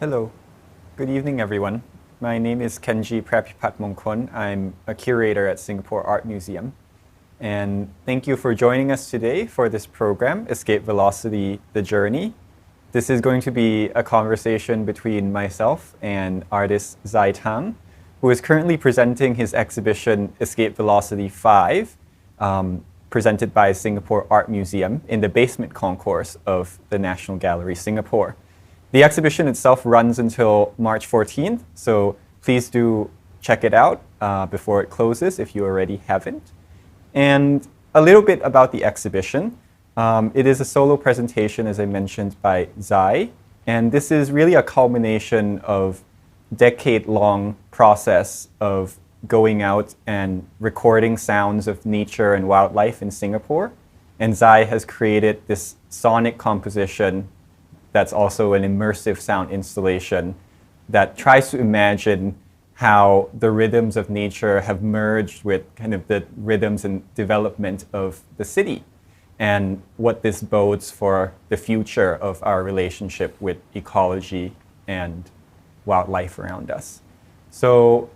Hello. Good evening, everyone. My name is Kenji Praepipatmongkol. I'm a curator at Singapore Art Museum. And thank you for joining us today for this program, Escape Velocity, The Journey. This is going to be a conversation between myself and artist Zai Tang, who is currently presenting his exhibition Escape Velocity 5, presented by Singapore Art Museum in the basement concourse of the National Gallery, Singapore. The exhibition itself runs until March 14th, so please do check it out before it closes if you already haven't. And a little bit about the exhibition. It is a solo presentation, as I mentioned, by Zai, and this is really a culmination of decade-long process of going out and recording sounds of nature and wildlife in Singapore. And Zai has created this sonic composition that's also an immersive sound installation that tries to imagine how the rhythms of nature have merged with kind of the rhythms and development of the city, and what this bodes for the future of our relationship with ecology and wildlife around us. So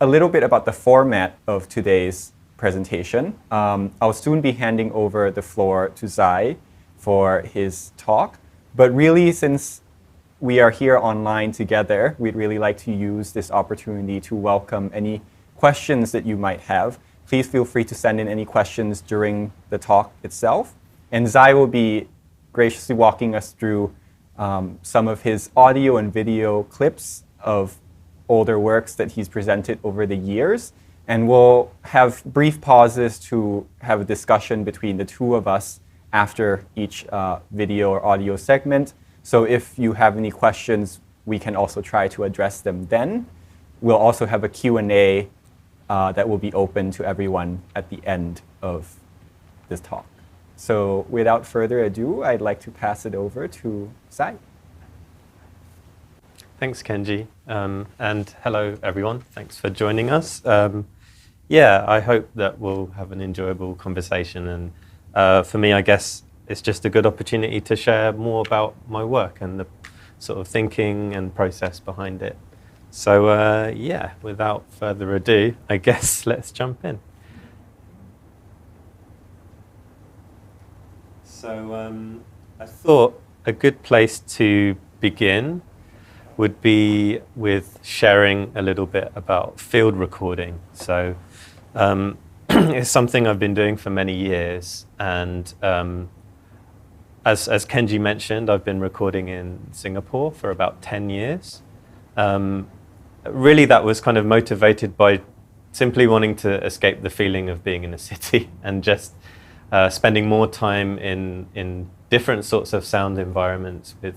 a little bit about the format of today's presentation. I'll soon be handing over the floor to Zai for his talk. But really, since we are here online together, we'd really like to use this opportunity to welcome any questions that you might have. Please feel free to send in any questions during the talk itself. And Zai will be graciously walking us through some of his audio and video clips of older works that he's presented over the years. And we'll have brief pauses to have a discussion between the two of us after each video or audio segment. So if you have any questions, we can also try to address them then. We'll also have a Q&A that will be open to everyone at the end of this talk. So without further ado, I'd like to pass it over to Zai. Thanks, Kenji. And hello, everyone. Thanks for joining us. Yeah, I hope that we'll have an enjoyable conversation. And for me, I guess it's just a good opportunity to share more about my work and the sort of thinking and process behind it. So yeah, without further ado, I guess let's jump in. So I thought a good place to begin would be with sharing a little bit about field recording. So it's something I've been doing for many years, and as Kenji mentioned, I've been recording in Singapore for about 10 years. Really, that was kind of motivated by simply wanting to escape the feeling of being in a city and just spending more time in different sorts of sound environments with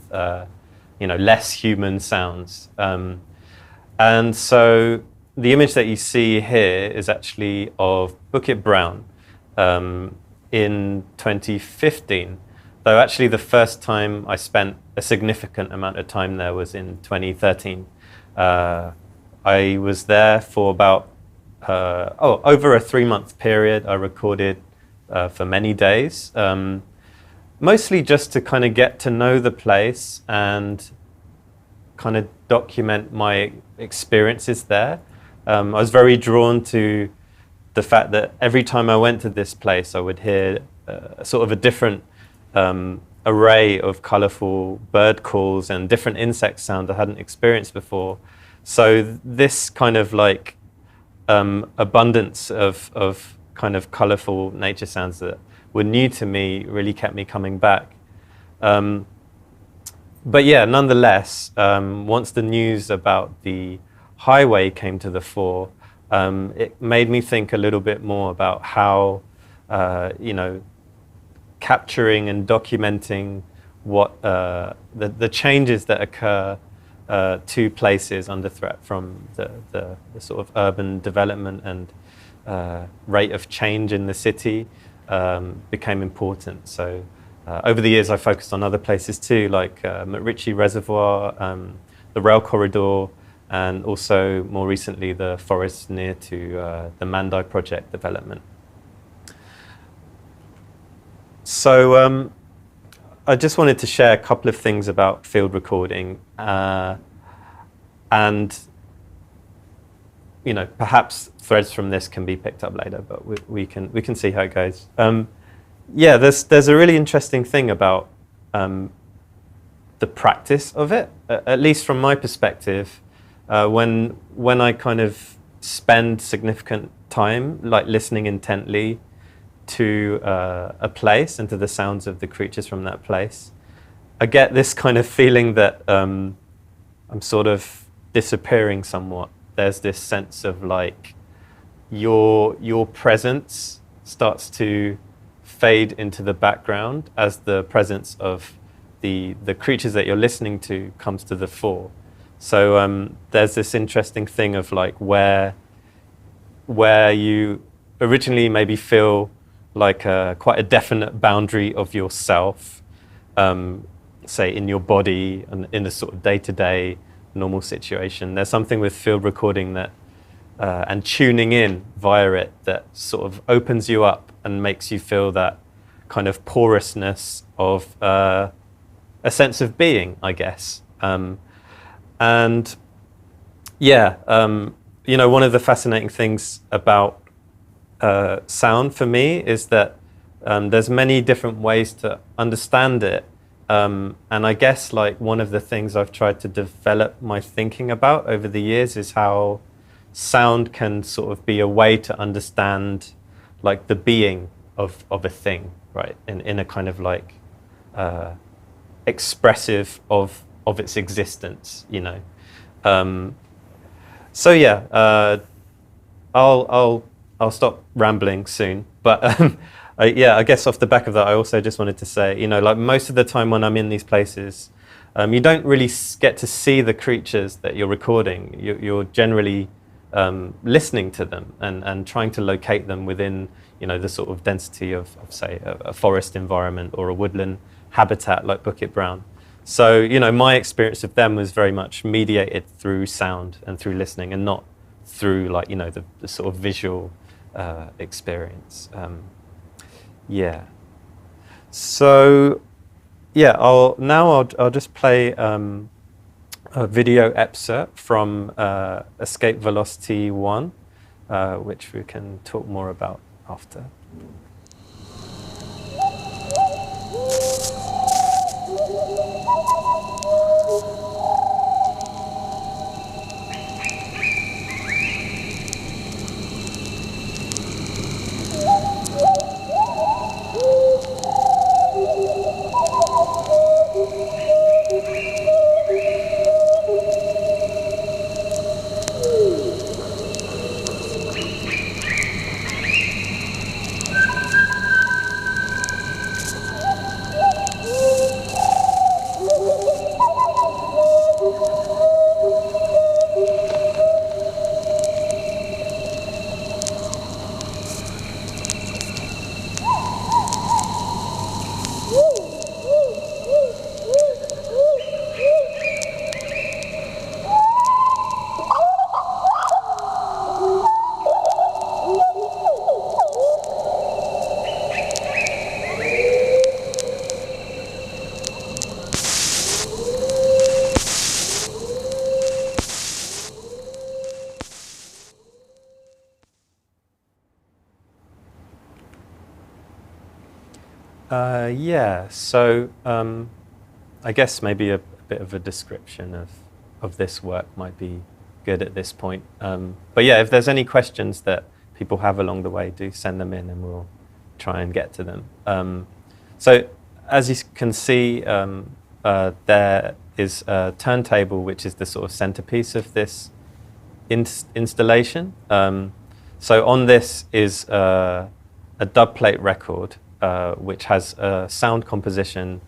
less human sounds. And so the image that you see here is actually of Bukit Brown in 2015, though actually the first time I spent a significant amount of time there was in 2013. I was there for about, over a 3-month period. I recorded for many days, mostly just to kind of get to know the place and kind of document my experiences there. I was very drawn to the fact that every time I went to this place, I would hear sort of a different array of colorful bird calls and different insect sounds I hadn't experienced before. So this kind of like abundance of kind of colorful nature sounds that were new to me really kept me coming back. But yeah, nonetheless, once the news about the highway came to the fore, it made me think a little bit more about how, capturing and documenting what the changes that occur to places under threat from the sort of urban development and rate of change in the city became important. So over the years, I focused on other places too, like 𝘗𝘵𝑒𝑔𝑡𝑖 Reservoir, the rail corridor, and also more recently the forest near to the Mandai project development. So I just wanted to share a couple of things about field recording, and perhaps threads from this can be picked up later, but we can see how it goes. Yeah, there's a really interesting thing about the practice of it, at least from my perspective. When I kind of spend significant time, like listening intently to a place and to the sounds of the creatures from that place, I get this kind of feeling that I'm sort of disappearing somewhat. There's this sense of like your presence starts to fade into the background as the presence of the creatures that you're listening to comes to the fore. So there's this interesting thing of like where you originally maybe feel like quite a definite boundary of yourself, say in your body and in a sort of day-to-day normal situation. There's something with field recording that and tuning in via it that sort of opens you up and makes you feel that kind of porousness of a sense of being, I guess. And yeah, one of the fascinating things about sound for me is that there's many different ways to understand it. And I guess like one of the things I've tried to develop my thinking about over the years is how sound can sort of be a way to understand like the being of a thing, right? In a kind of like expressive of its existence, So yeah, I'll stop rambling soon, but yeah, I guess off the back of that, I also just wanted to say, like most of the time when I'm in these places, you don't really get to see the creatures that you're recording. You're generally listening to them and trying to locate them within, the sort of density of say, a forest environment or a woodland habitat like Bukit Brown. So, my experience of them was very much mediated through sound and through listening, and not through like, the sort of visual experience. Yeah. So, yeah, I'll just play a video excerpt from Escape Velocity 1, which we can talk more about after. Yeah, so I guess maybe a bit of a description of this work might be good at this point. But yeah, if there's any questions that people have along the way, do send them in and we'll try and get to them. So as you can see, there is a turntable, which is the sort of centerpiece of this installation. So on this is a dub plate record, which has a sound composition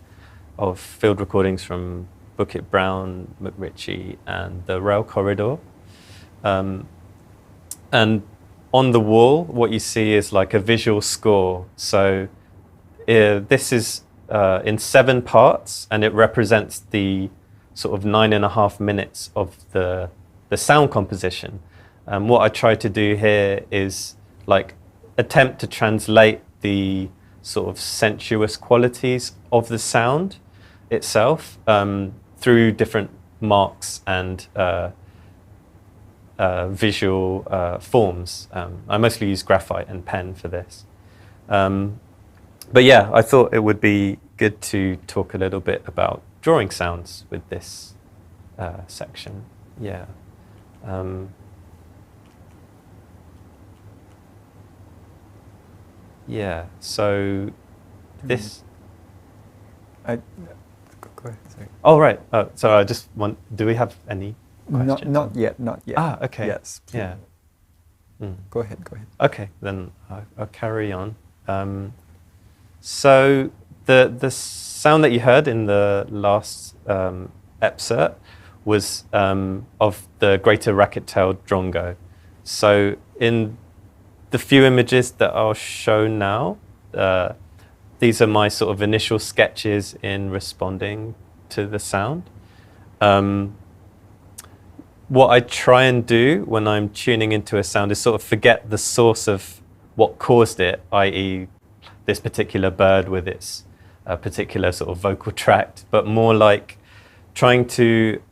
of field recordings from Bukit Brown, McRitchie, and the rail corridor. And on the wall, what you see is like a visual score. So this is in 7 parts, and it represents the sort of 9.5 minutes of the sound composition. What I try to do here is like attempt to translate the sort of sensuous qualities of the sound itself through different marks and visual forms. I mostly use graphite and pen for this. But yeah, I thought it would be good to talk a little bit about drawing sounds with this section. Yeah. Yeah, so this... Go ahead, sorry. Oh, right. So I just want... Do we have any questions? Not yet, not yet. Ah, okay. Yes. Please. Yeah. Go ahead. Okay, then I'll carry on. So the sound that you heard in the last excerpt was of the 𝗂𝗘𝗧𝗔𝗜𝗘𝗥𝗦. So in the few images that I'll show now, these are my sort of initial sketches in responding to the sound. What I try and do when I'm tuning into a sound is sort of forget the source of what caused it, i.e. this particular bird with its particular sort of vocal tract, but more like trying to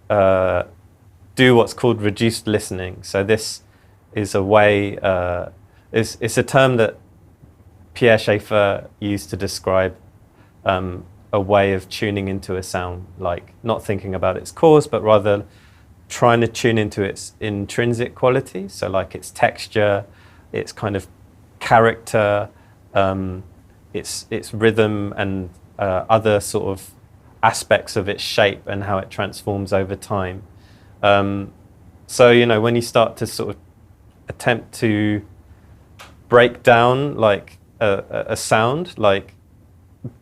do what's called reduced listening. So this is a way, it's a term that Pierre Schaeffer used to describe a way of tuning into a sound, like not thinking about its cause, but rather trying to tune into its intrinsic quality. So like its texture, its kind of character, its rhythm, and other sort of aspects of its shape and how it transforms over time. So, you know, when you start to sort of attempt to break down like a sound, like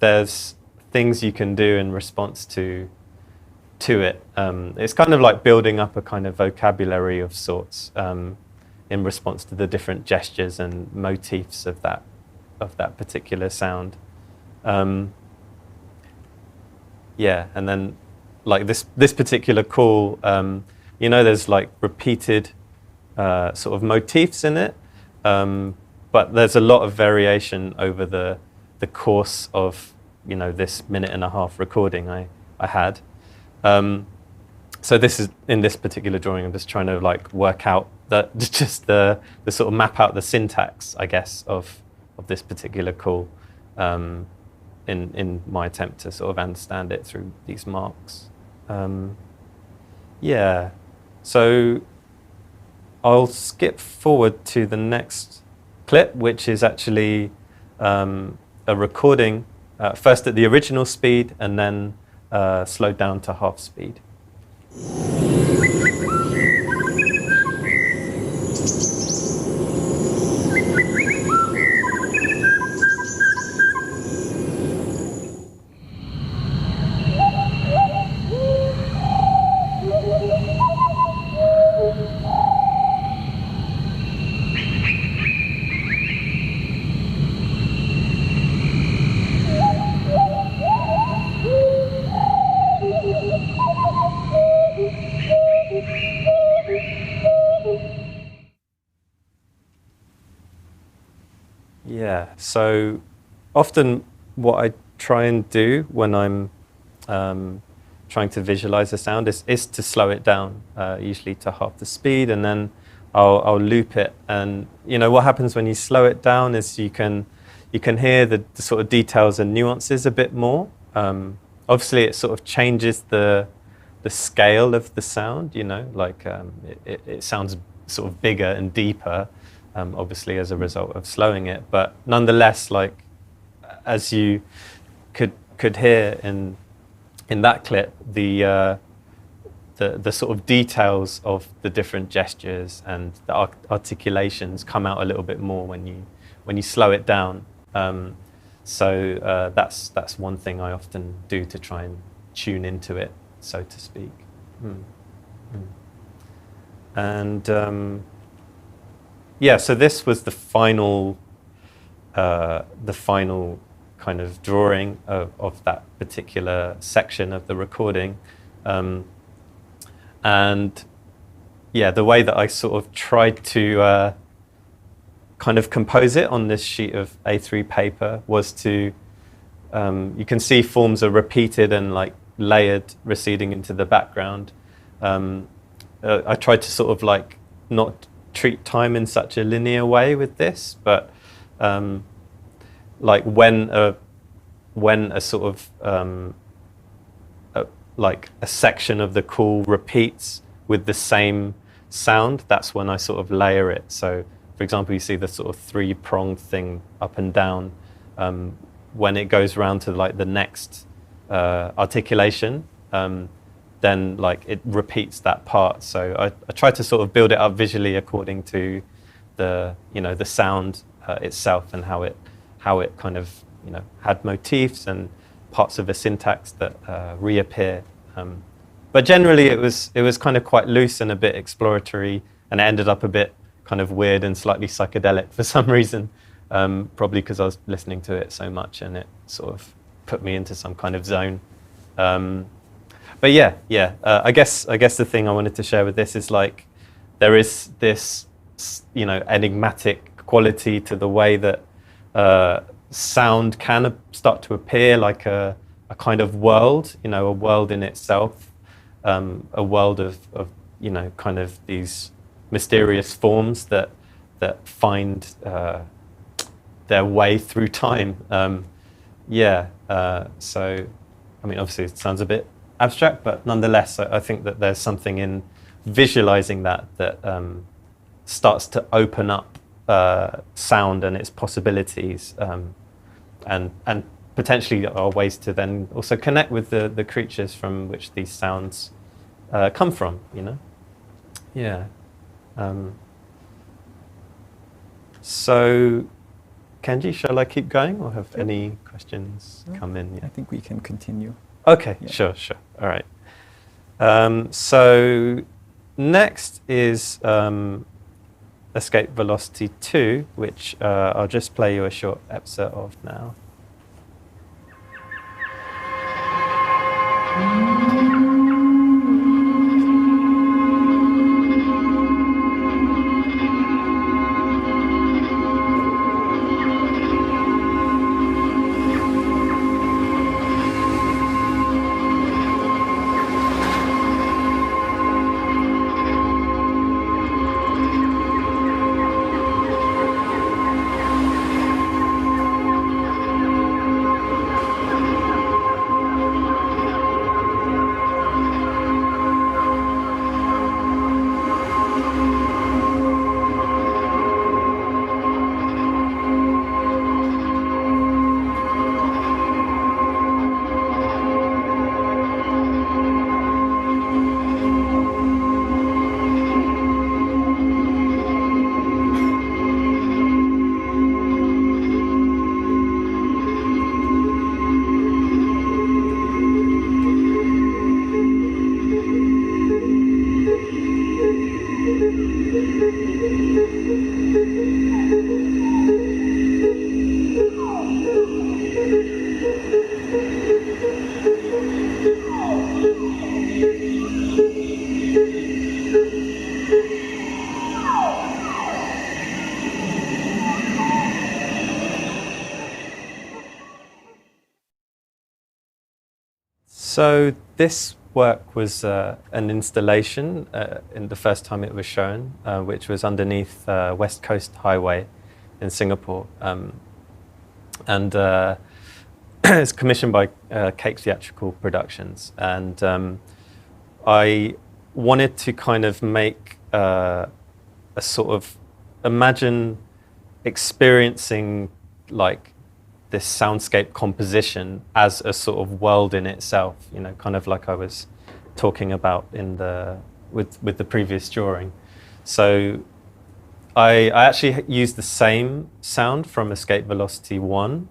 there's things you can do in response to it. It's kind of like building up a kind of vocabulary of sorts in response to the different gestures and motifs of that particular sound. Yeah, and then like this particular call, you know, there's like repeated sort of motifs in it, but there's a lot of variation over the course of, you know, this 1.5-minute recording I had. So this is, in this particular drawing, I'm just trying to like work out just the sort of map out the syntax, I guess, of this particular call in my attempt to sort of understand it through these marks. Yeah, so I'll skip forward to the next clip, which is actually a recording first at the original speed and then slowed down to half speed. Yeah, so often what I try and do when I'm trying to visualize a sound is to slow it down, usually to half the speed, and then I'll loop it. And you know what happens when you slow it down is you can hear the sort of details and nuances a bit more. Obviously, it sort of changes the scale of the sound. You know, like it sounds sort of bigger and deeper. Obviously as a result of slowing it, but nonetheless, like as you could hear in that clip, the sort of details of the different gestures and the articulations come out a little bit more when you slow it down. So that's one thing I often do to try and tune into it, so to speak. And yeah, so this was the final kind of drawing of that particular section of the recording. And yeah, the way that I sort of tried to kind of compose it on this sheet of A3 paper was to, you can see forms are repeated and like layered, receding into the background. I tried to sort of like not treat time in such a linear way with this, but like when a sort of like a section of the call repeats with the same sound, that's when I sort of layer it. So, for example, you see the sort of three-pronged thing up and down. When it goes around to like the next articulation, then like it repeats that part. So I try to sort of build it up visually according to the the sound itself and how it kind of had motifs and parts of a syntax that reappear. But generally it was kind of quite loose and a bit exploratory, and it ended up a bit kind of weird and slightly psychedelic for some reason, probably because I was listening to it so much and it sort of put me into some kind of zone. But yeah, I guess the thing I wanted to share with this is like there is this enigmatic quality to the way that sound can start to appear like a kind of world, a world in itself, a world of kind of these mysterious forms that find their way through time. So, I mean, obviously it sounds a bit abstract, but nonetheless, I think that there's something in visualizing that starts to open up sound and its possibilities, and potentially are ways to then also connect with the creatures from which these sounds come from, So, Kenji, shall I keep going or have any questions come in? Yeah. I think we can continue. Okay, Yeah. sure. All right. So next is Escape Velocity 2, which I'll just play you a short excerpt of now. So this work was an installation in the first time it was shown, which was underneath West Coast Highway in Singapore. And it's commissioned by Cake Theatrical Productions. And I wanted to kind of make a sort of, imagine experiencing like this soundscape composition as a sort of world in itself, kind of like I was talking about in with the previous drawing. So I actually used the same sound from Escape Velocity 1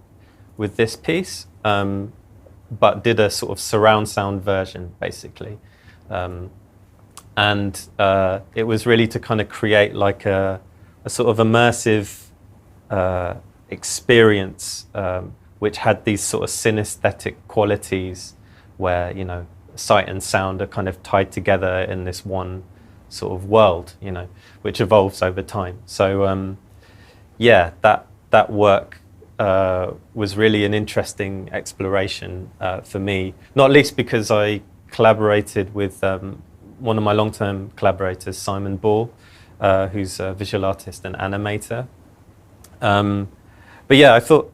with this piece, but did a sort of surround sound version, basically. And it was really to kind of create like a sort of immersive experience, which had these sort of synesthetic qualities where, sight and sound are kind of tied together in this one sort of world, which evolves over time. So yeah, that work was really an interesting exploration for me, not least because I collaborated with one of my long-term collaborators, Simon Ball, who's a visual artist and animator. But yeah, I thought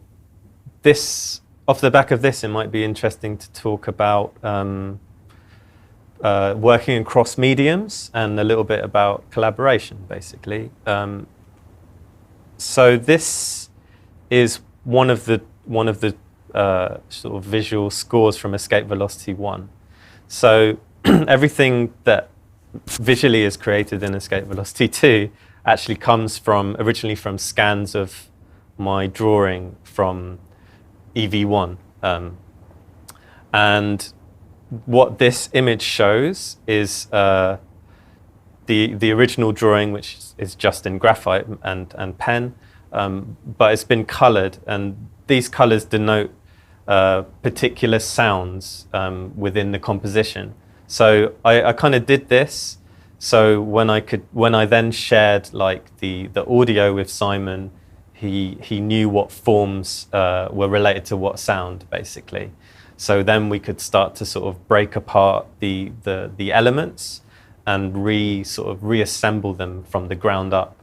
this, off the back of this, it might be interesting to talk about working across mediums and a little bit about collaboration, basically. So this is one of the sort of visual scores from Escape Velocity 1. So everything that visually is created in Escape Velocity 2 actually comes originally from scans of my drawing from EV1. And what this image shows is the original drawing, which is just in graphite and pen, but it's been colored, and these colors denote particular sounds within the composition. So I kind of did this so when I then shared like the audio with Simon, he knew what forms were related to what sound, basically. So then we could start to sort of break apart the elements and reassemble them from the ground up.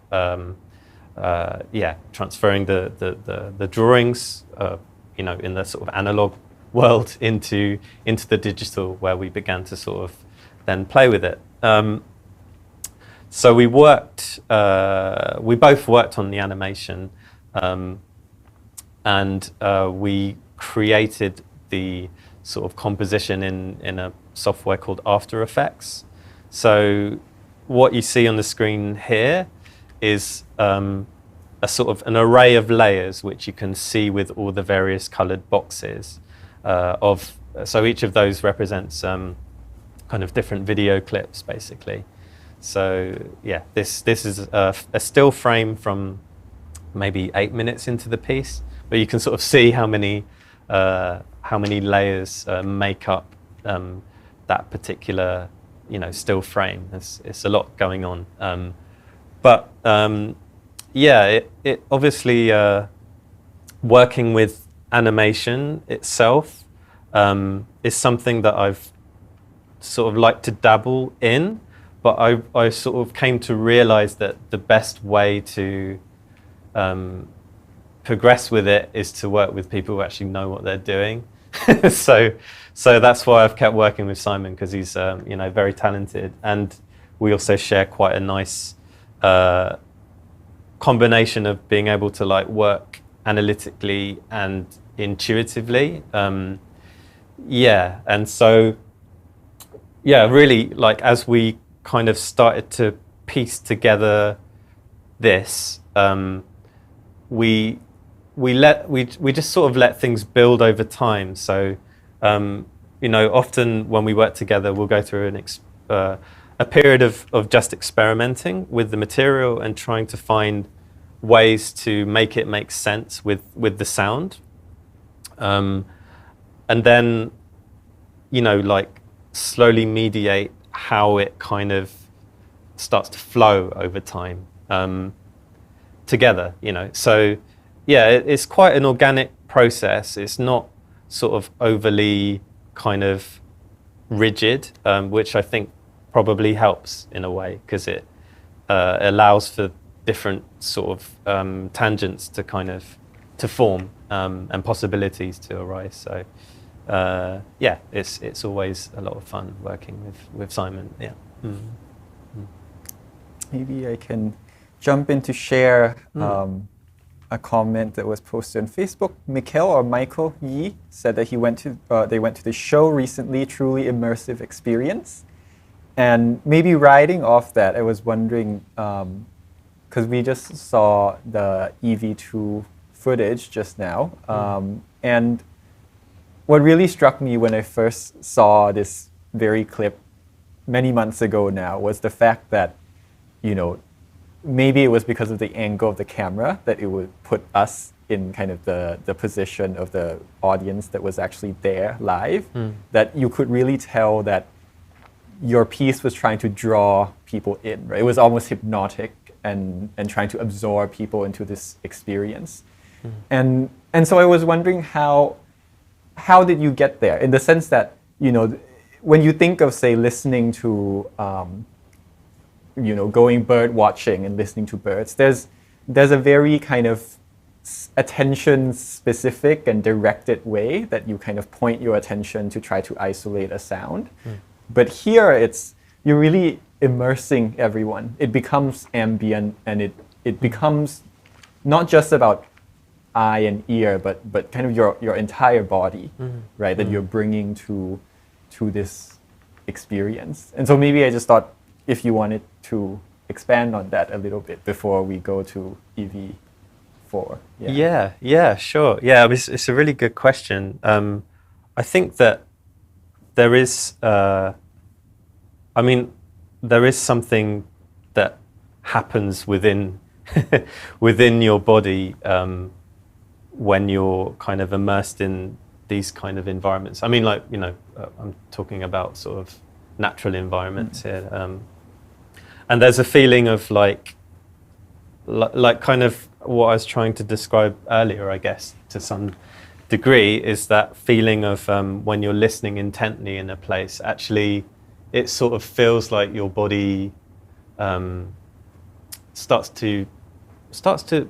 Yeah, transferring the drawings, you know, in the sort of analog world into the digital, where we began to sort of then play with it. So we both worked on the animation, and we created the sort of composition in a software called After Effects. So what you see on the screen here is a sort of an array of layers which you can see with all the various colored boxes so each of those represents kind of different video clips, basically. So yeah, this is a still frame from maybe 8 minutes into the piece, but you can sort of see how many layers make up that particular, you know, still frame. It's a lot going on. Yeah, it obviously working with animation itself is something that I've sort of liked to dabble in, but I sort of came to realize that the best way to progress with it is to work with people who actually know what they're doing. So that's why I've kept working with Simon, because he's you know, very talented, and we also share quite a nice combination of being able to like work analytically and intuitively. Yeah, and so yeah, really, like as we kind of started to piece together this, we just sort of let things build over time. So you know, often when we work together, we'll go through a period of just experimenting with the material and trying to find ways to make it make sense with the sound, and then, you know, like slowly mediate how it kind of starts to flow over time together, you know. So yeah, it's quite an organic process. It's not sort of overly kind of rigid, which I think probably helps in a way, because it allows for different sort of tangents to kind of form and possibilities to arise. So yeah, it's always a lot of fun working with Simon. Yeah. Maybe I can jump in to share a comment that was posted on Facebook. Michael Yi said that they went to the show recently, truly immersive experience. And maybe riding off that, I was wondering, because we just saw the EV2 footage just now, and what really struck me when I first saw this very clip many months ago now was the fact that, you know, maybe it was because of the angle of the camera that it would put us in kind of the position of the audience that was actually there live, that you could really tell that your piece was trying to draw people in, right? It was almost hypnotic and trying to absorb people into this experience. And so I was wondering how did you get there, in the sense that, you know, when you think of, say, listening to, you know, going bird watching and listening to birds, there's a very kind of attention specific and directed way that you kind of point your attention to try to isolate a sound. But here you're really immersing everyone. It becomes ambient, and it becomes not just about eye and ear, but kind of your entire body, right? That you're bringing to this experience. And so maybe I just thought if you wanted to expand on that a little bit before we go to EV4. Yeah, sure. Yeah, it's a really good question. I think that there is, there is something that happens within within your body when you're kind of immersed in these kind of environments. I mean, like, you know, I'm talking about sort of natural environments here. And there's a feeling of like kind of what I was trying to describe earlier, I guess, to some degree, is that feeling of when you're listening intently in a place, actually it sort of feels like your body starts to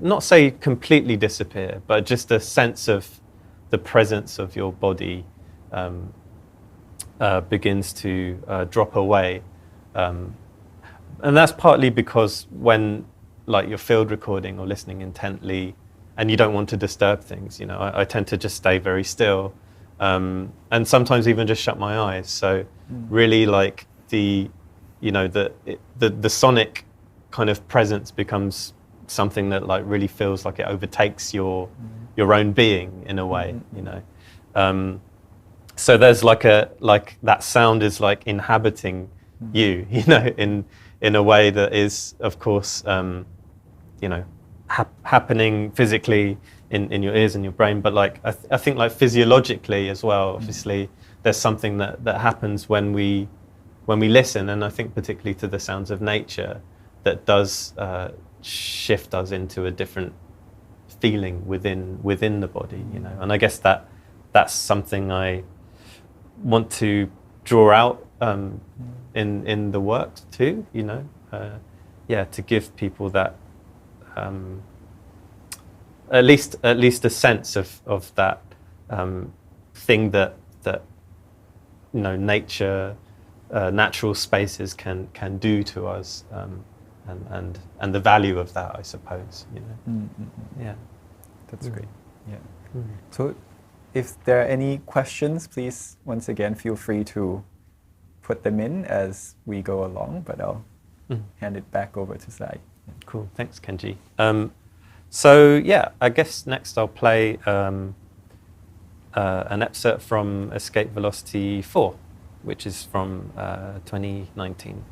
not say completely disappear, but just a sense of the presence of your body begins to drop away. And that's partly because when, like, you're field recording or listening intently and you don't want to disturb things, you know, I tend to just stay very still, and sometimes even just shut my eyes. So really, like, the sonic kind of presence becomes something that, like, really feels like it overtakes your own being in a way, you know. So there's like that sound is like inhabiting you know, in a way that is, of course, you know, happening physically in your ears and your brain, but like I think like physiologically as well. Obviously, there's something that happens when we listen, and I think particularly to the sounds of nature, that does shift us into a different feeling within the body, you know. And I guess that's something I want to draw out in the work too, you know. To give people that at least a sense of that thing that you know, nature, natural spaces can do to us, and the value of that, I suppose, you know. Yeah, that's great. Yeah. So if there are any questions, please once again feel free to put them in as we go along, but I'll hand it back over to Zai. Cool, thanks, Kenji. So yeah, I guess next I'll play an excerpt from Escape Velocity 4, which is from 2019.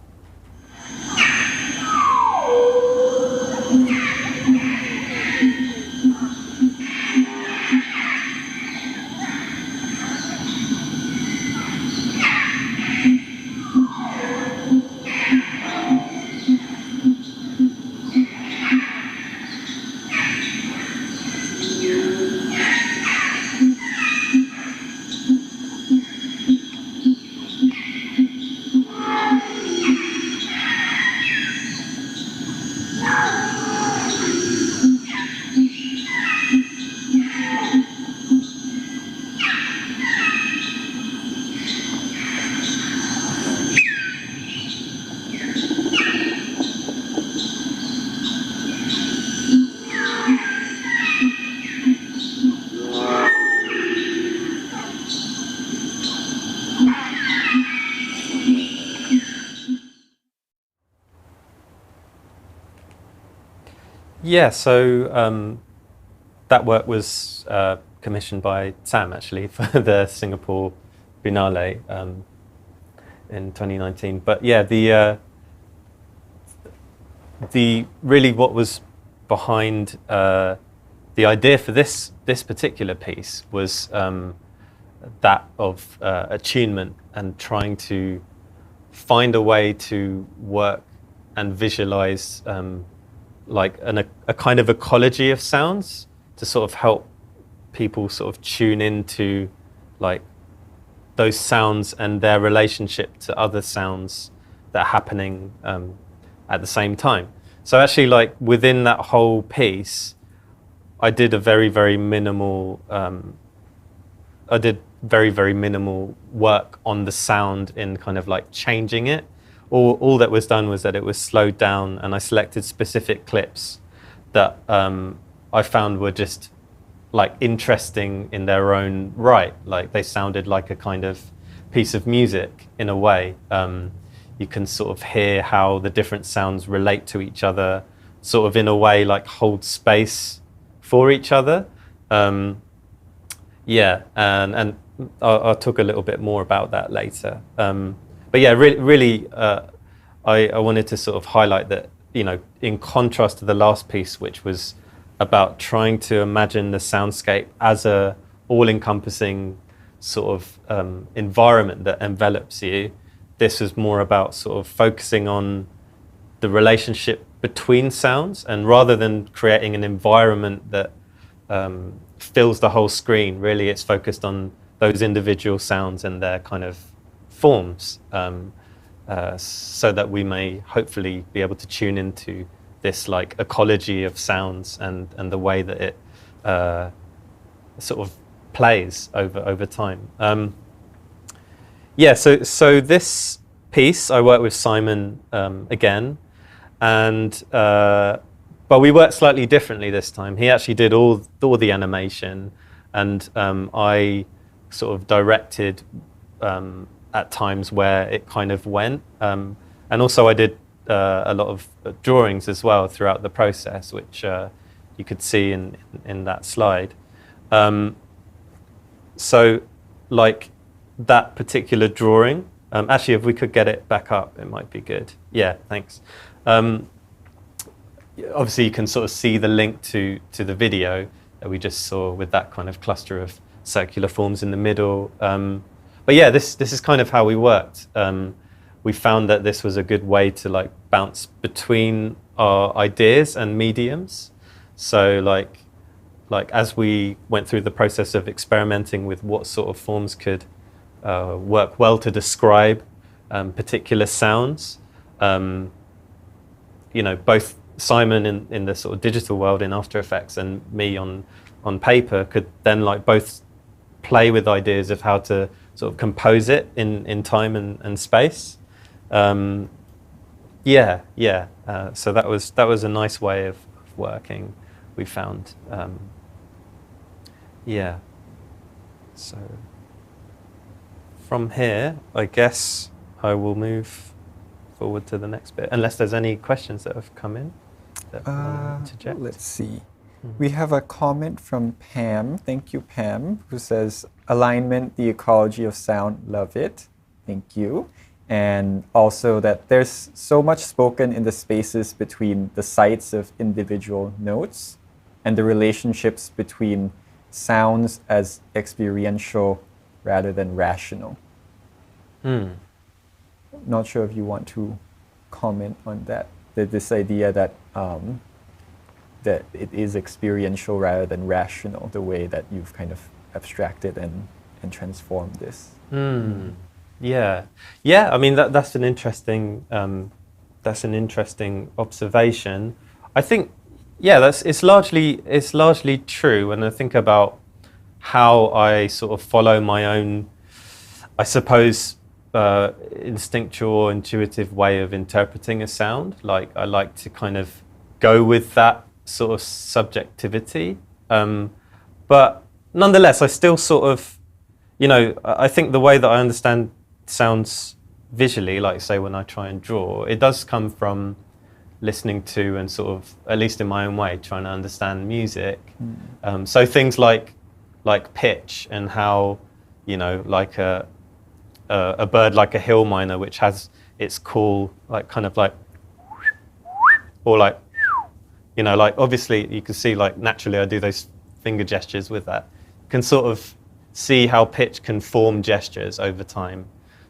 Yeah, so that work was commissioned by SAM, actually, for the Singapore Biennale in 2019. But yeah, the really what was behind the idea for this particular piece was that of attunement, and trying to find a way to work and visualize like a kind of ecology of sounds to sort of help people sort of tune into like those sounds and their relationship to other sounds that are happening at the same time. So actually, like within that whole piece, I did a very, very minimal, very minimal work on the sound in kind of like changing it. All that was done was that it was slowed down, and I selected specific clips that I found were just like interesting in their own right. Like they sounded like a kind of piece of music in a way. You can sort of hear how the different sounds relate to each other, sort of in a way like hold space for each other. Yeah, and I'll talk a little bit more about that later. But yeah, really, I wanted to sort of highlight that, you know, in contrast to the last piece, which was about trying to imagine the soundscape as a all-encompassing sort of environment that envelops you, this was more about sort of focusing on the relationship between sounds, and rather than creating an environment that fills the whole screen, really it's focused on those individual sounds and their kind of forms, so that we may hopefully be able to tune into this like ecology of sounds and the way that it sort of plays over time. Yeah, so this piece I worked with Simon again, and but we worked slightly differently this time. He actually did all the animation, and I sort of directed at times where it kind of went, and also I did a lot of drawings as well throughout the process, which you could see in that slide. So like that particular drawing, actually if we could get it back up, it might be good. Yeah, thanks. Obviously you can sort of see the link to the video that we just saw with that kind of cluster of circular forms in the middle. But yeah, this is kind of how we worked. We found that this was a good way to like bounce between our ideas and mediums. So like as we went through the process of experimenting with what sort of forms could work well to describe particular sounds, you know, both Simon in the sort of digital world in After Effects and me on paper could then like both play with ideas of how to sort of compose it in time and space. Yeah. So that was a nice way of working, we found. Yeah. So from here, I guess I will move forward to the next bit, unless there's any questions that have come in that I want to interject. Let's see. We have a comment from Pam. Thank you, Pam, who says, alignment, the ecology of sound, love it. Thank you. And also that there's so much spoken in the spaces between the sites of individual notes and the relationships between sounds as experiential rather than rational. Not sure if you want to comment on that. This idea that that it is experiential rather than rational, the way that you've kind of abstracted and transformed this. Yeah. I mean that's an interesting observation. I think it's largely true. And I think about how I sort of follow my own, I suppose, instinctual or intuitive way of interpreting a sound. Like I like to kind of go with that sort of subjectivity, but nonetheless I still sort of, you know, I think the way that I understand sounds visually, like say when I try and draw, it does come from listening to and sort of, at least in my own way, trying to understand music. So things like pitch and how, you know, like a bird like a hill miner, which has its call like kind of like, or like, you know, like obviously you can see like naturally I do those finger gestures with that. You can sort of see how pitch can form gestures over time.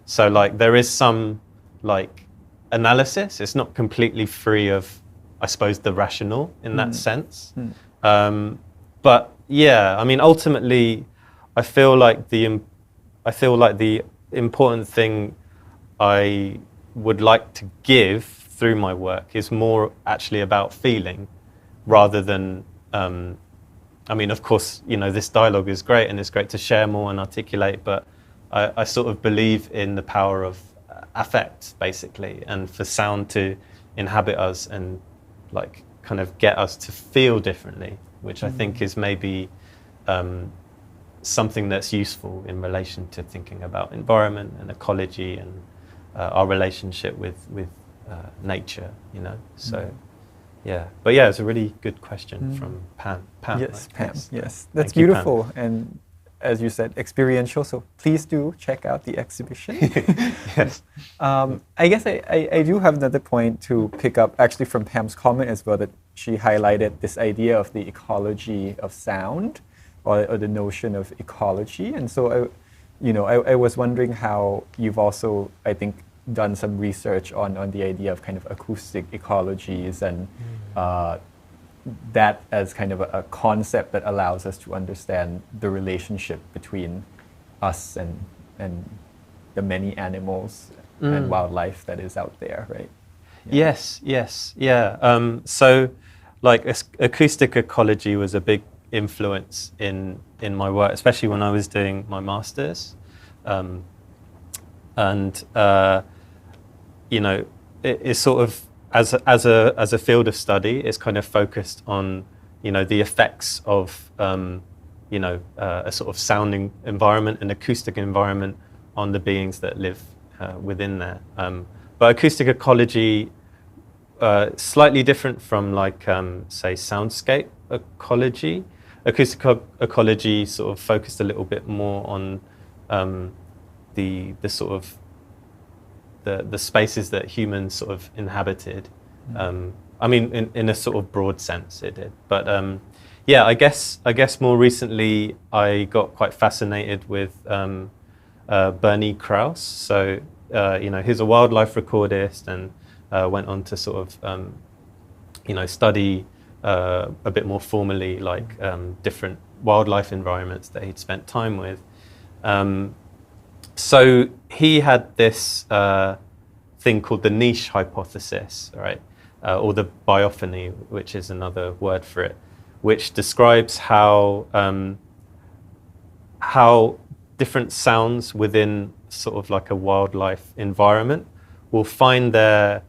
So like there is some like analysis. It's not completely free of I suppose, the rational in that sense. But yeah, I mean, ultimately, I feel like the important thing I would like to give through my work is more actually about feeling, rather than. I mean, of course, you know, this dialogue is great, and it's great to share more and articulate, but I sort of believe in the power of affect, basically, and for sound to inhabit us and like kind of get us to feel differently, which I think is maybe something that's useful in relation to thinking about environment and ecology and our relationship with nature, you know. So. Yeah, but yeah, it's a really good question from Pam. Yes, right? Pam. Yes, that's Thank you, beautiful, Pam. and as you said, experiential. So please do check out the exhibition. Yes. I guess I do have another point to pick up, actually, from Pam's comment as well, that she highlighted this idea of the ecology of sound, or the notion of ecology, and so I was wondering how you've also, I think, done some research on the idea of kind of acoustic ecologies and that as kind of a concept that allows us to understand the relationship between us and the many animals and wildlife that is out there, right? Yeah. Yes, yeah. So, like, acoustic ecology was a big influence in my work, especially when I was doing my master's, and you know, it's sort of as a field of study, it's kind of focused on, you know, the effects of you know, a sort of sounding environment, an acoustic environment, on the beings that live within there. But acoustic ecology, slightly different from, like, say, soundscape ecology. Acoustic ecology sort of focused a little bit more on the sort of the spaces that humans sort of inhabited. I mean, in a sort of broad sense, it did. But yeah, I guess more recently I got quite fascinated with Bernie Krause. So you know, he's a wildlife recordist and went on to sort of you know, study a bit more formally, like different wildlife environments that he'd spent time with. So he had this thing called the niche hypothesis, right? Or the biophony, which is another word for it, which describes how different sounds within sort of like a wildlife environment will find their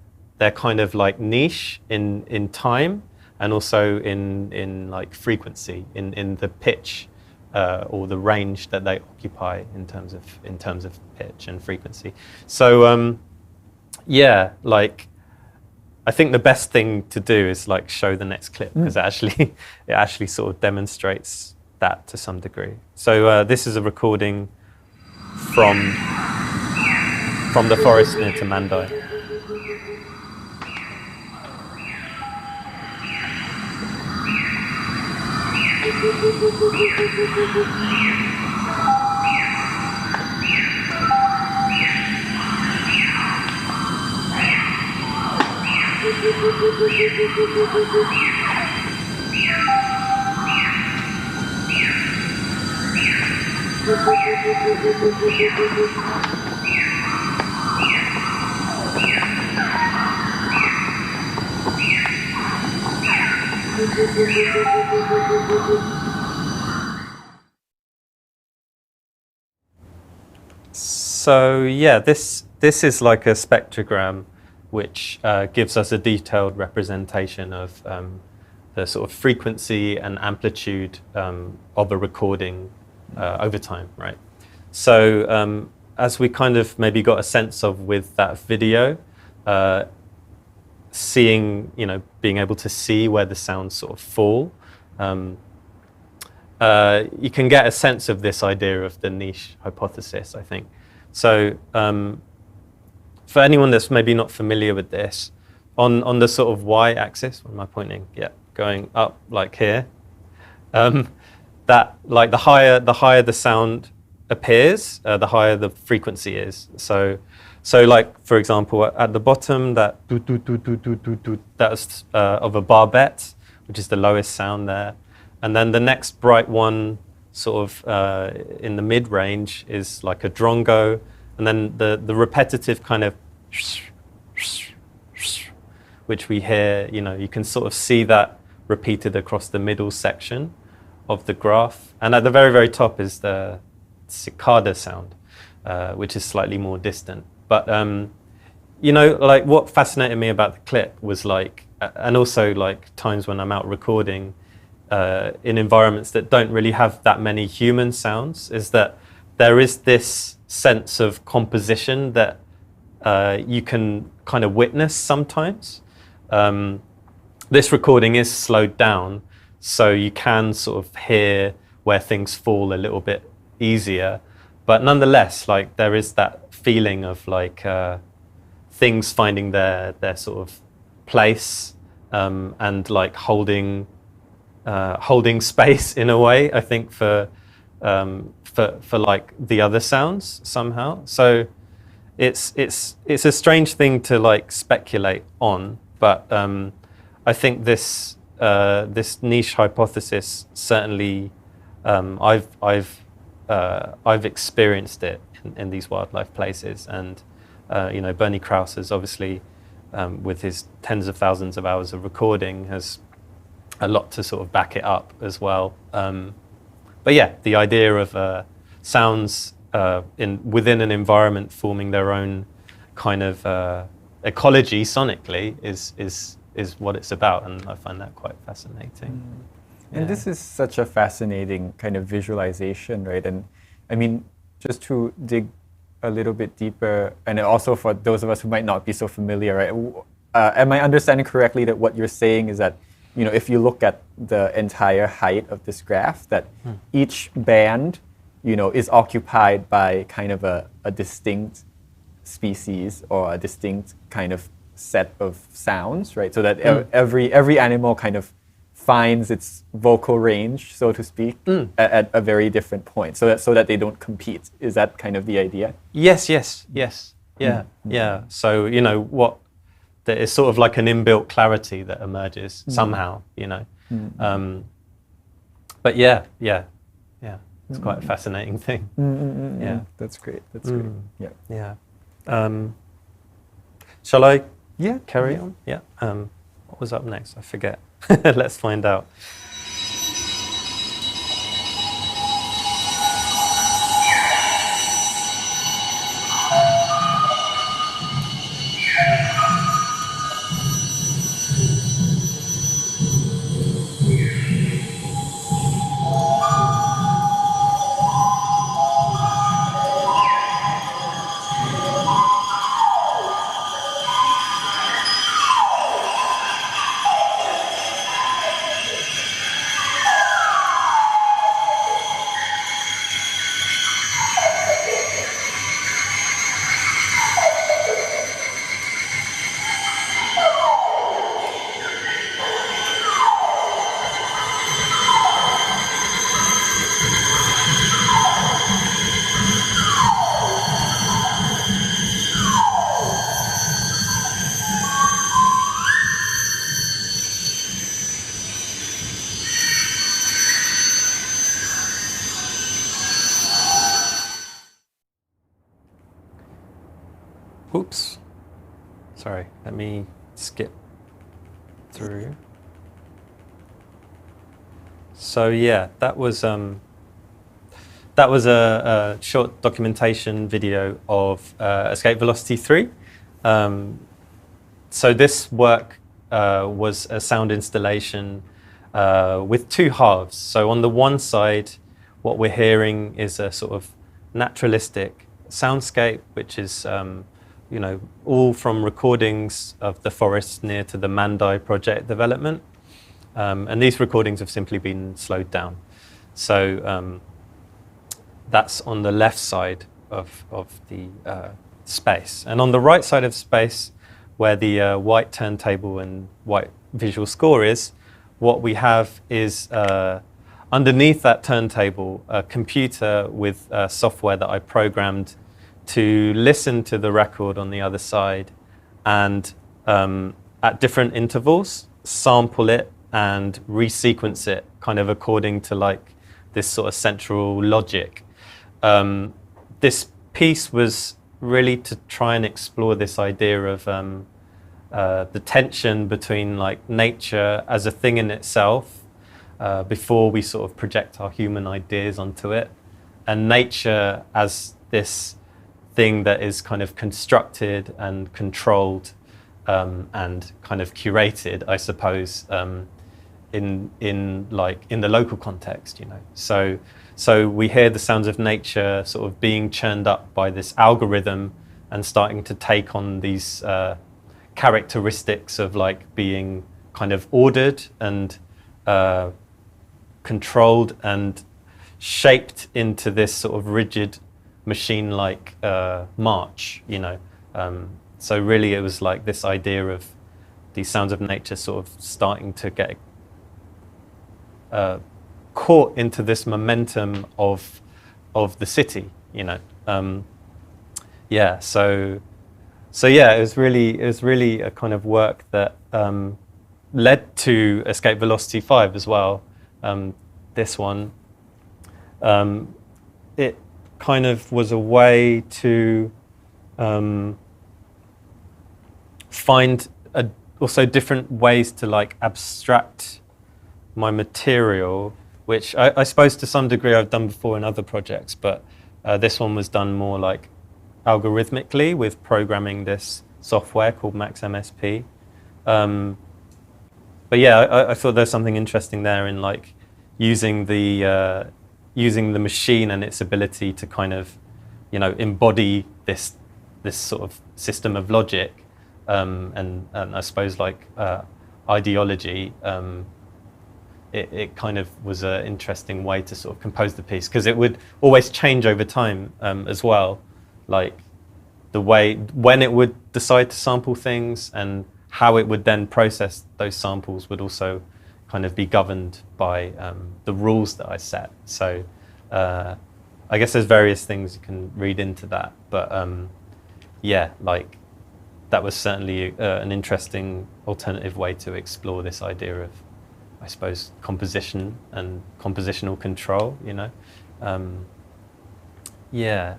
kind of like niche in time, and also in like frequency, in the pitch or the range that they occupy in terms of pitch and frequency. So yeah, like, I think the best thing to do is like show the next clip, because it actually sort of demonstrates that to some degree. So this is a recording from the forest near to Mandai. So yeah, this is like a spectrogram which gives us a detailed representation of the sort of frequency and amplitude of a recording over time, right? So as we kind of maybe got a sense of with that video, seeing, you know, being able to see where the sounds sort of fall, you can get a sense of this idea of the niche hypothesis, I think. So for anyone that's maybe not familiar with this, on the sort of y-axis, where am I pointing? Yeah, going up like here, that, like, the higher the sound appears, the higher the frequency is. So So like, for example, at the bottom, that do, do, do, do, do, do, do, that's of a barbette, which is the lowest sound there. And then the next bright one, sort of in the mid-range, is like a drongo. And then the repetitive kind of which we hear, you can sort of see that repeated across the middle section of the graph. And at the very, very top is the cicada sound, which is slightly more distant. But, like what fascinated me about the clip was like, and also like times when I'm out recording in environments that don't really have that many human sounds, is that there is this sense of composition that you can kind of witness sometimes. This recording is slowed down, so you can sort of hear where things fall a little bit easier. But nonetheless, like there is that feeling of like things finding their sort of place and like holding space in a way, I think, for like the other sounds somehow. So it's a strange thing to like speculate on, but I think this niche hypothesis certainly I've experienced it in these wildlife places, and Bernie Krause has obviously with his tens of thousands of hours of recording has a lot to sort of back it up as well. But yeah, the idea of sounds within an environment forming their own kind of ecology sonically is what it's about, and I find that quite fascinating. And this is such a fascinating kind of visualization, right? And I mean, just to dig a little bit deeper, and also for those of us who might not be so familiar, right? Am I understanding correctly that what you're saying is that, if you look at the entire height of this graph, that each band, is occupied by kind of a distinct species or a distinct kind of set of sounds, right? So that every animal kind of finds its vocal range, so to speak, at a very different point, so that they don't compete. Is that kind of the idea? Yes. Yeah. So there is sort of like an inbuilt clarity that emerges somehow, But yeah, it's quite a fascinating thing. Yeah, that's great. That's great. Yeah. Shall I? Yeah. Carry on. Yeah. What was up next? I forget. Let's find out. Oops. Sorry, let me skip through. So yeah, that was a short documentation video of Escape Velocity 3. So this work was a sound installation with two halves. So on the one side, what we're hearing is a sort of naturalistic soundscape, which is all from recordings of the forests near to the Mandai project development. And these recordings have simply been slowed down. So that's on the left side of the space. And on the right side of space, where the white turntable and white visual score is, what we have is underneath that turntable a computer with software that I programmed to listen to the record on the other side and at different intervals sample it and resequence it kind of according to like this sort of central logic. This piece was really to try and explore this idea of the tension between like nature as a thing in itself before we sort of project our human ideas onto it, and nature as this thing that is kind of constructed and controlled and kind of curated, I suppose, in the local context, you know. So we hear the sounds of nature sort of being churned up by this algorithm and starting to take on these characteristics of like being kind of ordered and controlled and shaped into this sort of rigid machine-like march, you know. So really it was like this idea of these sounds of nature sort of starting to get caught into this momentum of the city, you know. Yeah, so yeah, it was really a kind of work that led to Escape Velocity 5 as well. This one, it kind of was a way to find also different ways to like abstract my material, which I suppose to some degree I've done before in other projects, but this one was done more like algorithmically with programming this software called Max MSP. But yeah, I thought there's something interesting there in like using the machine and its ability to kind of, you know, embody this sort of system of logic and I suppose like ideology. It kind of was an interesting way to sort of compose the piece, because it would always change over time as well, like the way when it would decide to sample things and how it would then process those samples would also kind of be governed by the rules that I set. So I guess there's various things you can read into that, but yeah, like that was certainly an interesting alternative way to explore this idea of, I suppose, composition and compositional control, you know. Yeah.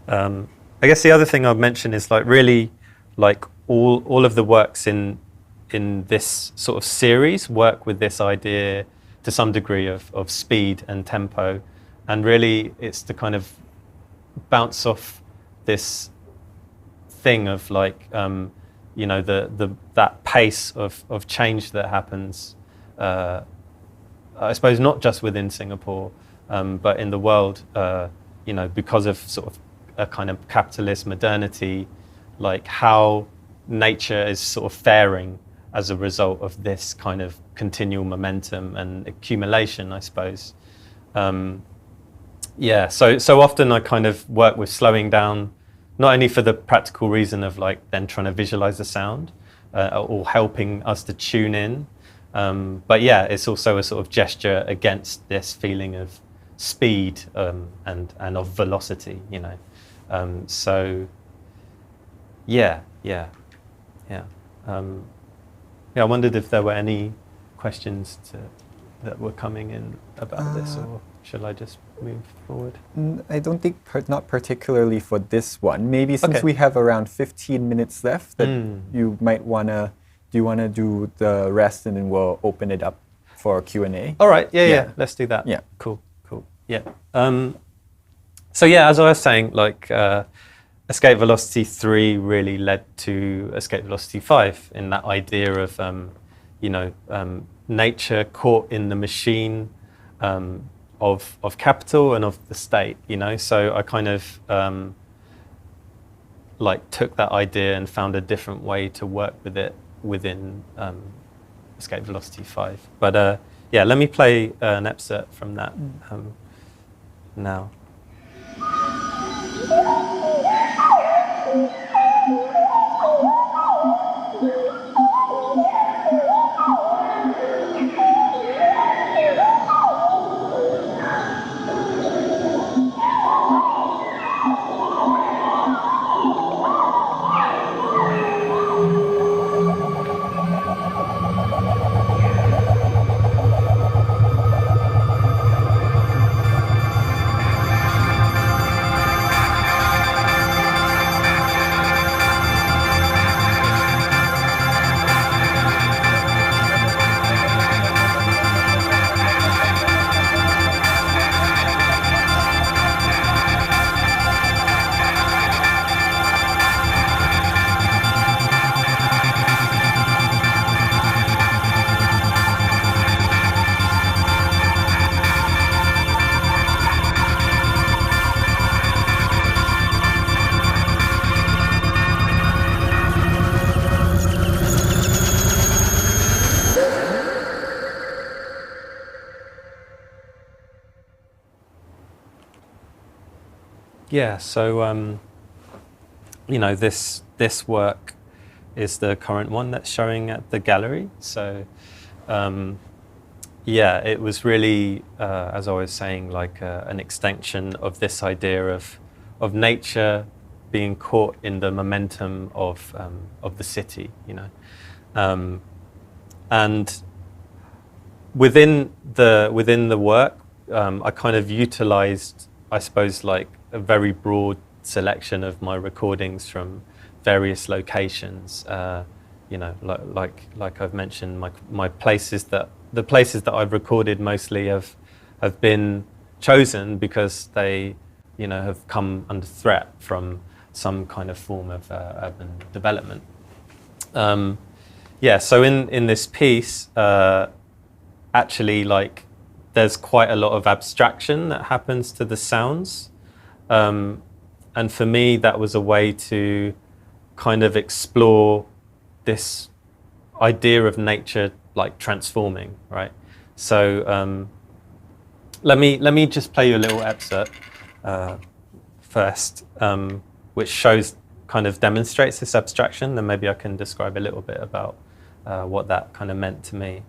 I guess the other thing I'd mention is like really like all of the works in this sort of series work with this idea to some degree of speed and tempo, and really it's to kind of bounce off this thing of like you know, that pace of change that happens, I suppose not just within Singapore, but in the world, you know, because of sort of a kind of capitalist modernity, like how nature is sort of faring as a result of this kind of continual momentum and accumulation, I suppose. Yeah, so often I kind of work with slowing down, not only for the practical reason of like then trying to visualize the sound or helping us to tune in, but yeah, it's also a sort of gesture against this feeling of speed and of velocity, you know. So yeah. I wondered if there were any questions that were coming in about this, or should I just move forward? I don't think, not particularly for this one. Maybe since we have around 15 minutes left, that you might want to, do you want to do the rest and then we'll open it up for Q&A? All right, yeah, let's do that. Yeah. Cool, yeah. So yeah, as I was saying, like Escape Velocity 3 really led to Escape Velocity 5 in that idea of, you know, nature caught in the machine of capital and of the state, you know. So I kind of like took that idea and found a different way to work with it within Escape Velocity 5. But yeah, let me play an excerpt from that now. Yeah, so this work is the current one that's showing at the gallery. So yeah, it was really, as I was saying, like an extension of this idea of nature being caught in the momentum of the city, and within the work, I kind of utilized, I suppose, like a very broad selection of my recordings from various locations. Like I've mentioned, my places the places that I've recorded mostly have been chosen because they, have come under threat from some kind of form of urban development. Yeah, so in this piece, actually, like, there's quite a lot of abstraction that happens to the sounds. And for me, that was a way to kind of explore this idea of nature, like, transforming, right? So let me just play you a little excerpt first, which kind of demonstrates this abstraction. Then maybe I can describe a little bit about what that kind of meant to me.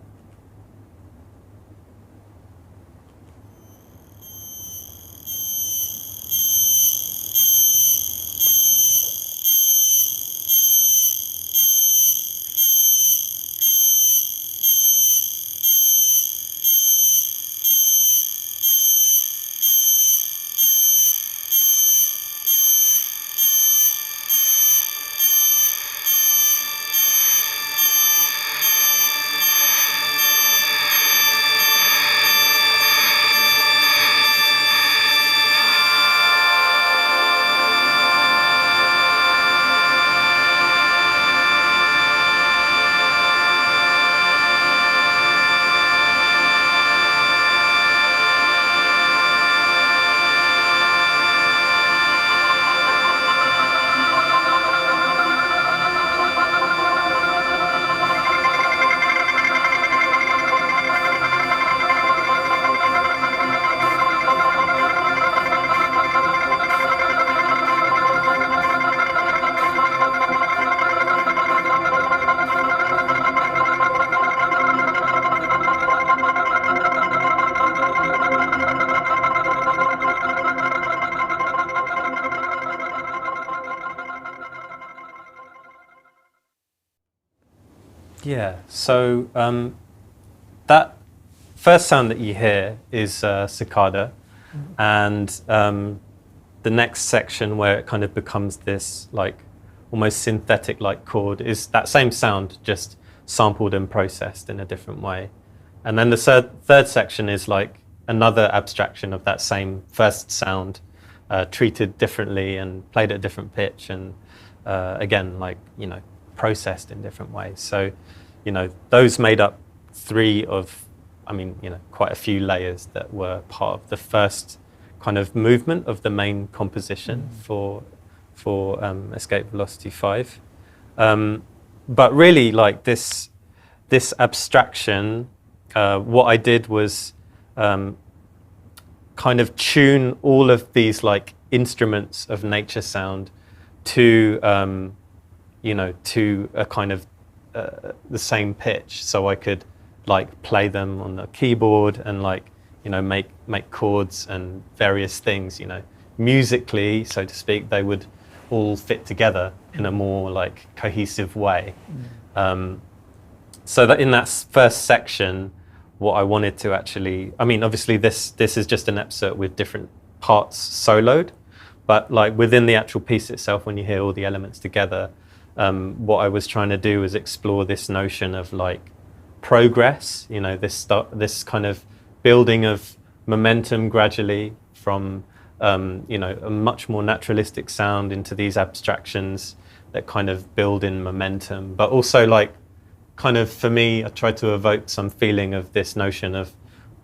Yeah, so that first sound that you hear is cicada, and the next section where it kind of becomes this like almost synthetic like chord is that same sound, just sampled and processed in a different way. And then the third section is like another abstraction of that same first sound, treated differently and played at a different pitch, and again, like, processed in different ways. So, those made up three of, quite a few layers that were part of the first kind of movement of the main composition for Escape Velocity 5. But really, like, this abstraction, what I did was kind of tune all of these like instruments of nature sound to to a kind of the same pitch, so I could like play them on the keyboard and like make chords and various things, musically, so to speak. They would all fit together in a more like cohesive way. So that in that first section, what I wanted to actually, obviously this is just an excerpt with different parts soloed, but like within the actual piece itself, when you hear all the elements together, what I was trying to do was explore this notion of like progress, this kind of building of momentum gradually from a much more naturalistic sound into these abstractions that kind of build in momentum, but also like kind of, for me, I tried to evoke some feeling of this notion of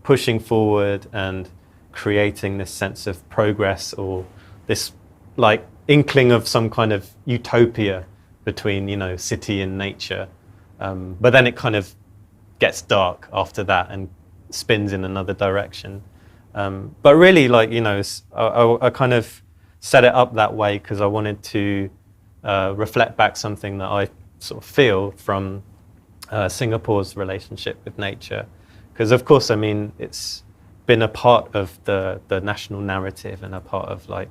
pushing forward and creating this sense of progress, or this like inkling of some kind of utopia between city and nature, but then it kind of gets dark after that and spins in another direction. But really, like, I kind of set it up that way because I wanted to reflect back something that I sort of feel from Singapore's relationship with nature. Because of course, I mean, it's been a part of the national narrative and a part of like,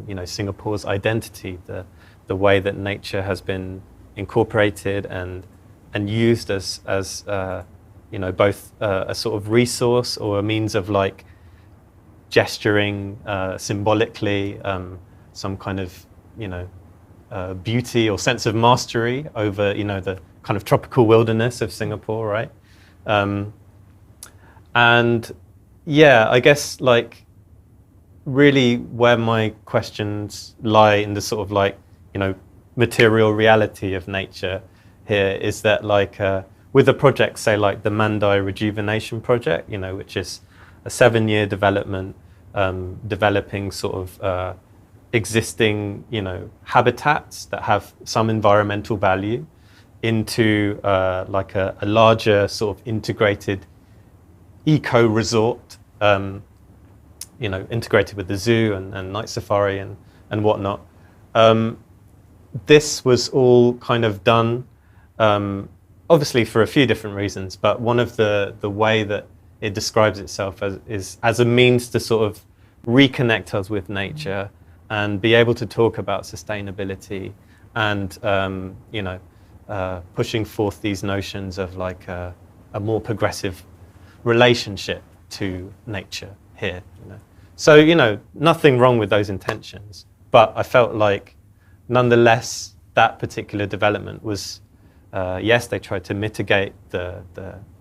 you know, Singapore's identity, the way that nature has been incorporated and used as you know, both a sort of resource or a means of like gesturing symbolically some kind of, you know, beauty or sense of mastery over, you know, the kind of tropical wilderness of Singapore, right? And yeah, I guess like really where my questions lie in the sort of like, you know, material reality of nature here is that like with a project, say like the Mandai Rejuvenation Project, you know, which is a 7-year development developing sort of existing, you know, habitats that have some environmental value into like a larger sort of integrated eco-resort, you know, integrated with the zoo and night safari and whatnot. This was all kind of done, obviously for a few different reasons, but one of the way that it describes itself is as a means to sort of reconnect us with nature and be able to talk about sustainability and, you know, pushing forth these notions of like a more progressive relationship to nature here, you know. So, you know, nothing wrong with those intentions, but I felt like nonetheless that particular development was, yes, they tried to mitigate the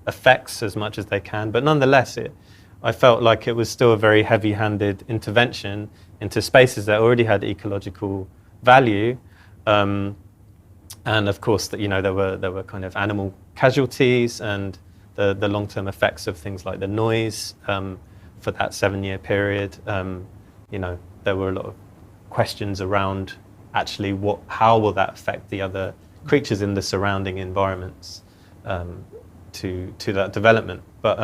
effects as much as they can, but nonetheless I felt like it was still a very heavy-handed intervention into spaces that already had ecological value. And of course, that, you know, there were kind of animal casualties and the long-term effects of things like the noise for that 7-year period. You know, there were a lot of questions around actually how will that affect the other creatures in the surrounding environments to that development. But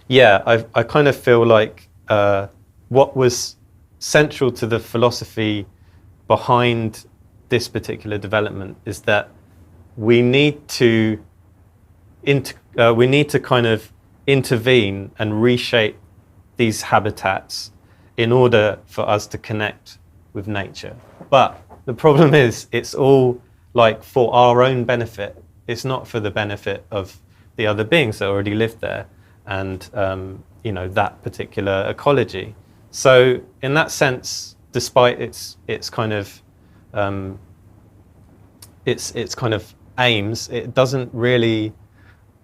yeah, I kind of feel like what was central to the philosophy behind this particular development is that we need to kind of intervene and reshape these habitats in order for us to connect with nature. But the problem is it's all like for our own benefit. It's not for the benefit of the other beings that already live there and you know, that particular ecology. So in that sense, despite its kind of its kind of aims, it doesn't really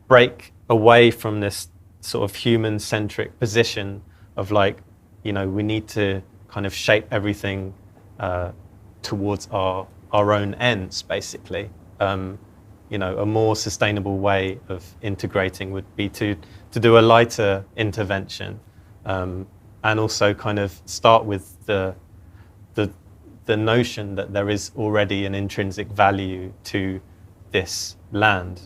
break away from this sort of human-centric position of like, you know, we need to kind of shape everything towards our own ends, basically. You know, a more sustainable way of integrating would be to do a lighter intervention, and also kind of start with the notion that there is already an intrinsic value to this land.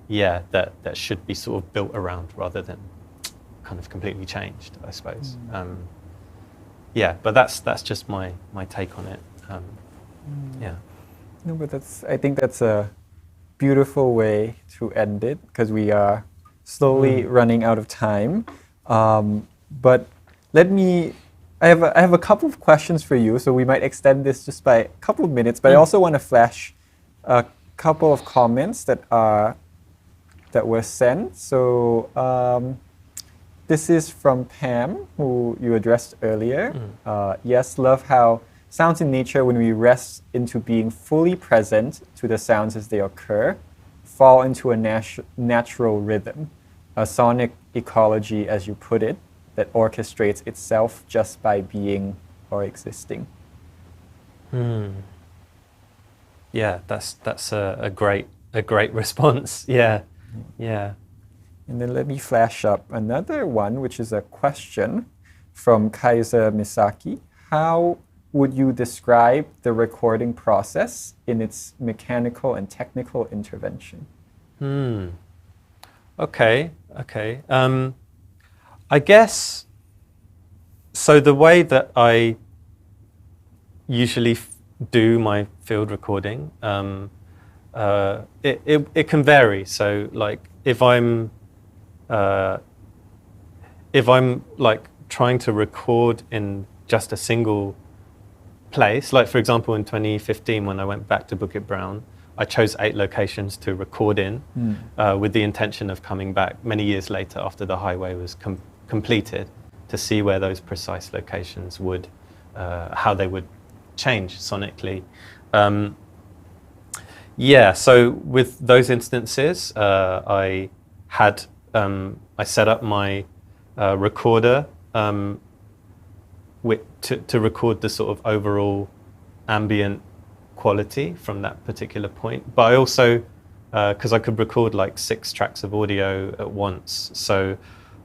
Yeah, that should be sort of built around rather than kind of completely changed, I suppose. Yeah, but that's just my take on it. Yeah. No, but I think that's a beautiful way to end it because we are slowly running out of time. But I have a couple of questions for you, so we might extend this just by a couple of minutes. But I also want to flash a couple of comments that were sent. So this is from Pam, who you addressed earlier. Yes, love how sounds in nature, when we rest into being fully present to the sounds as they occur, fall into a natural rhythm, a sonic ecology, as you put it, that orchestrates itself just by being or existing. Yeah, that's a great response. Yeah. And then let me flash up another one, which is a question from Kaiser Misaki. How would you describe the recording process in its mechanical and technical intervention? Okay. I guess So the way that I usually do my field recording, it can vary. So like if I'm like trying to record in just a single place, like for example in 2015 when I went back to Bukit Brown, I chose 8 locations to record in with the intention of coming back many years later after the highway was completed to see where those precise locations would, how they would change sonically. Yeah, so with those instances, I set up my recorder to record the sort of overall ambient quality from that particular point. But I also, because I could record like 6 tracks of audio at once, so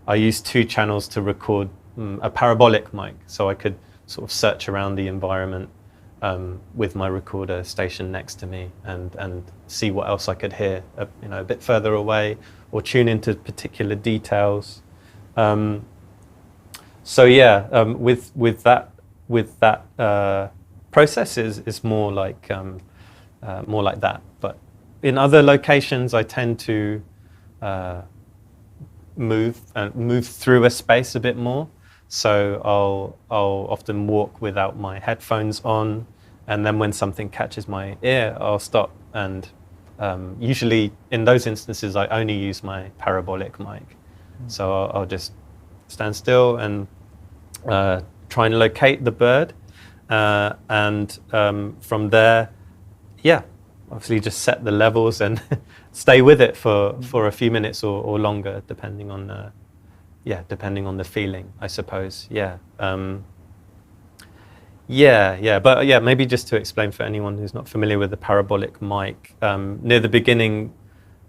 I used 2 channels to record a parabolic mic, so I could sort of search around the environment with my recorder stationed next to me and see what else I could hear, a bit further away, or tune into particular details. So yeah, with that process is more like that. But in other locations, I tend to move through a space a bit more. So I'll often walk without my headphones on, and then when something catches my ear, I'll stop. And usually in those instances, I only use my parabolic mic. So I'll just stand still and try and locate the bird, and from there, yeah, obviously just set the levels and stay with it for a few minutes or longer, depending on the feeling, I suppose. Yeah. But yeah, maybe just to explain for anyone who's not familiar with the parabolic mic, near the beginning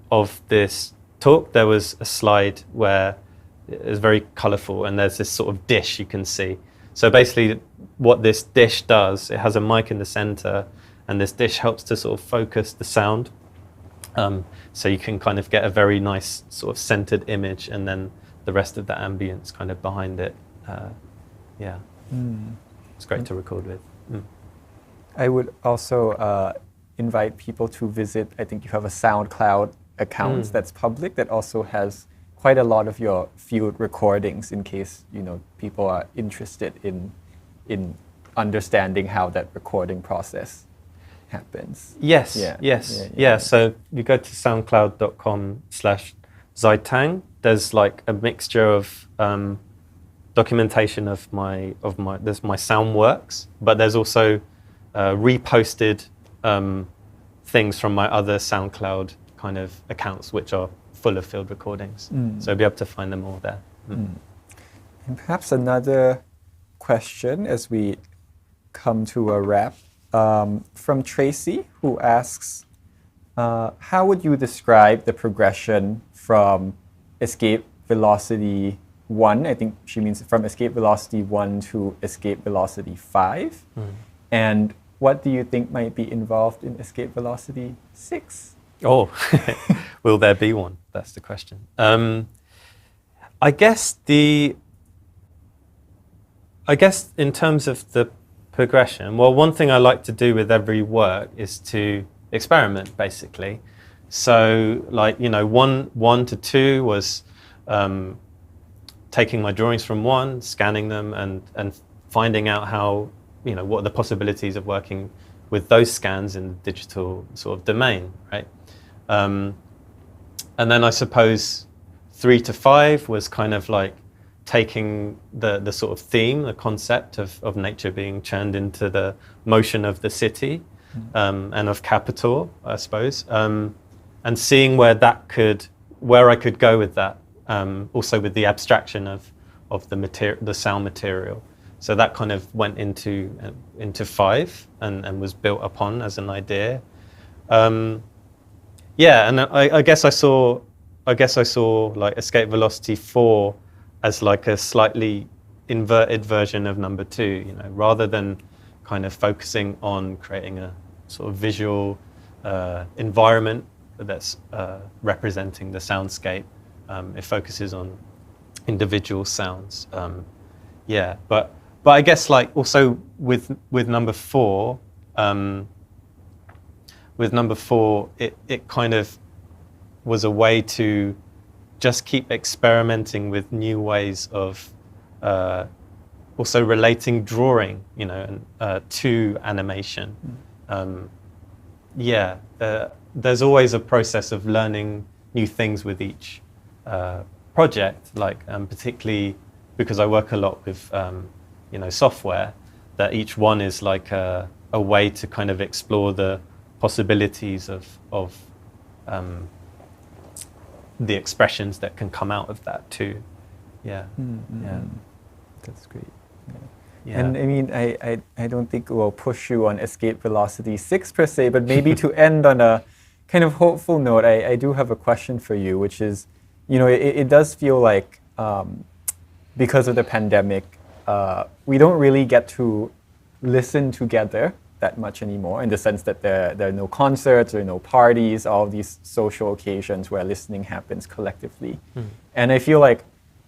of this talk, there was a slide where it was very colourful, and there's this sort of dish you can see. So basically what this dish does, it has a mic in the centre, and this dish helps to sort of focus the sound. So you can kind of get a very nice sort of centred image, and then the rest of the ambience kind of behind it. Yeah. It's great to record with. I would also invite people to visit, I think you have a SoundCloud account that's public that also has quite a lot of your field recordings, in case people are interested in understanding how that recording process happens. Yes. So you go to soundcloud.com/Zai Tang. There's like a mixture of documentation of there's my sound works, but there's also reposted things from my other SoundCloud kind of accounts, which are full of field recordings. So you'll be able to find them all there. And perhaps another question as we come to a wrap, from Tracy, who asks, how would you describe the progression from escape velocity 1, I think she means from escape velocity 1 to escape velocity 5, and what do you think might be involved in escape velocity 6? Oh, will there be one? That's the question. I guess in terms of the progression, well, one thing I like to do with every work is to experiment, basically. So, like, 1 to 2 was taking my drawings from 1, scanning them, and finding out how, what are the possibilities of working with those scans in the digital sort of domain, right? And then I suppose 3 to 5 was kind of like taking the sort of theme, the concept of nature being churned into the motion of the city and of capital, I suppose, and seeing where I could go with that, also with the abstraction of the sound material. So that kind of went into 5 and was built upon as an idea. And I guess I saw like escape velocity 4 as like a slightly inverted version of number 2. Rather than kind of focusing on creating a sort of visual environment that's representing the soundscape. It focuses on individual sounds. Yeah, but I guess like also with number 4, it kind of was a way to just keep experimenting with new ways of also relating drawing, you know, to animation. Yeah, there's always a process of learning new things with each project, like particularly because I work a lot with you know, software, that each one is like a way to kind of explore the possibilities of the expressions that can come out of that too. Yeah. Yeah. That's great. Yeah. Yeah. And I mean, I don't think we'll push you on escape velocity 6 per se, but maybe to end on a kind of hopeful note, I do have a question for you, which is, you know, it does feel like because of the pandemic, we don't really get to listen together that much anymore, in the sense that there are no concerts or no parties, all these social occasions where listening happens collectively. And I feel like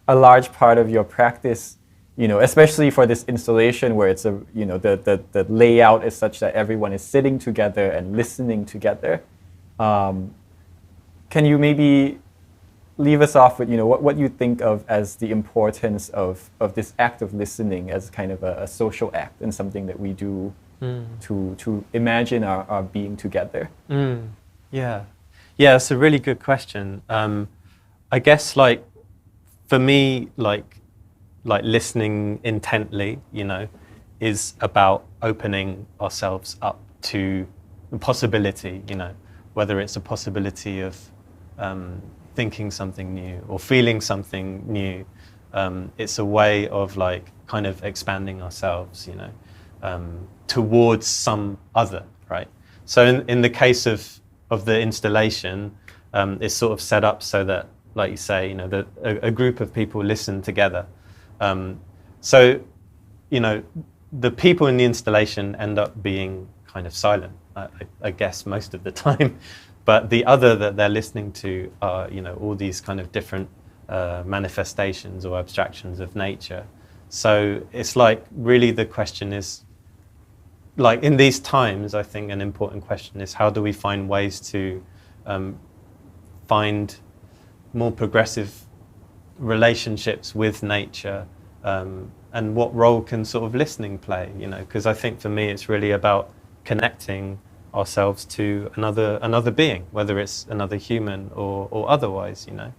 a large part of your practice, you know, especially for this installation where it's a, you know, the layout is such that everyone is sitting together and listening together. Can you maybe leave us off with, you know, what you think of as the importance of this act of listening as kind of a social act and something that we do to imagine our being together? Yeah. Yeah, it's a really good question. I guess like for me, like listening intently, you know, is about opening ourselves up to the possibility, you know, whether it's a possibility of thinking something new or feeling something new. It's a way of like kind of expanding ourselves, you know, towards some other, right? So in the case of the installation, it's sort of set up so that, like you say, you know, that a group of people listen together. So, you know, the people in the installation end up being kind of silent, I guess, most of the time. But the other that they're listening to are, you know, all these kind of different manifestations or abstractions of nature. So it's like, really the question is, like in these times, I think an important question is, how do we find ways to find more progressive relationships with nature, and what role can sort of listening play, you know? Because I think for me it's really about connecting ourselves to another being, whether it's another human or otherwise, you know?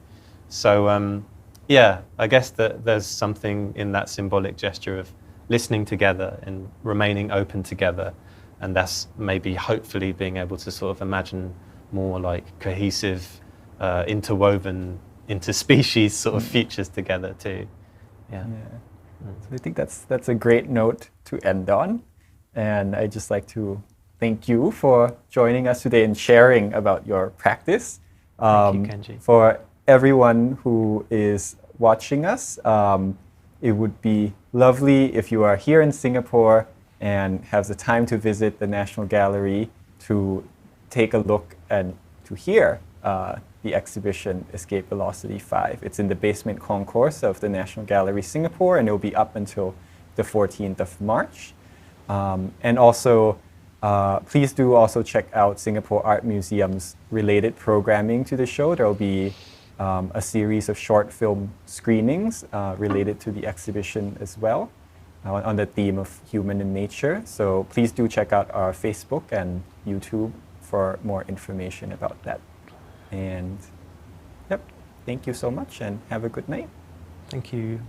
So yeah, I guess that there's something in that symbolic gesture of listening together and remaining open together, and that's maybe hopefully being able to sort of imagine more like cohesive, interwoven, interspecies sort of futures together too. Yeah. So I think that's a great note to end on, and I'd just like to thank you for joining us today and sharing about your practice. Thank you, Kenji. For everyone who is watching us, it would be lovely if you are here in Singapore and have the time to visit the National Gallery to take a look and to hear the exhibition Escape Velocity 5. It's in the basement concourse of the National Gallery Singapore, and it will be up until the 14th of March. And also, please do also check out Singapore Art Museum's related programming to the show. There will be a series of short film screenings related to the exhibition as well, on the theme of human and nature. So please do check out our Facebook and YouTube for more information about that. And yep, thank you so much and have a good night. Thank you.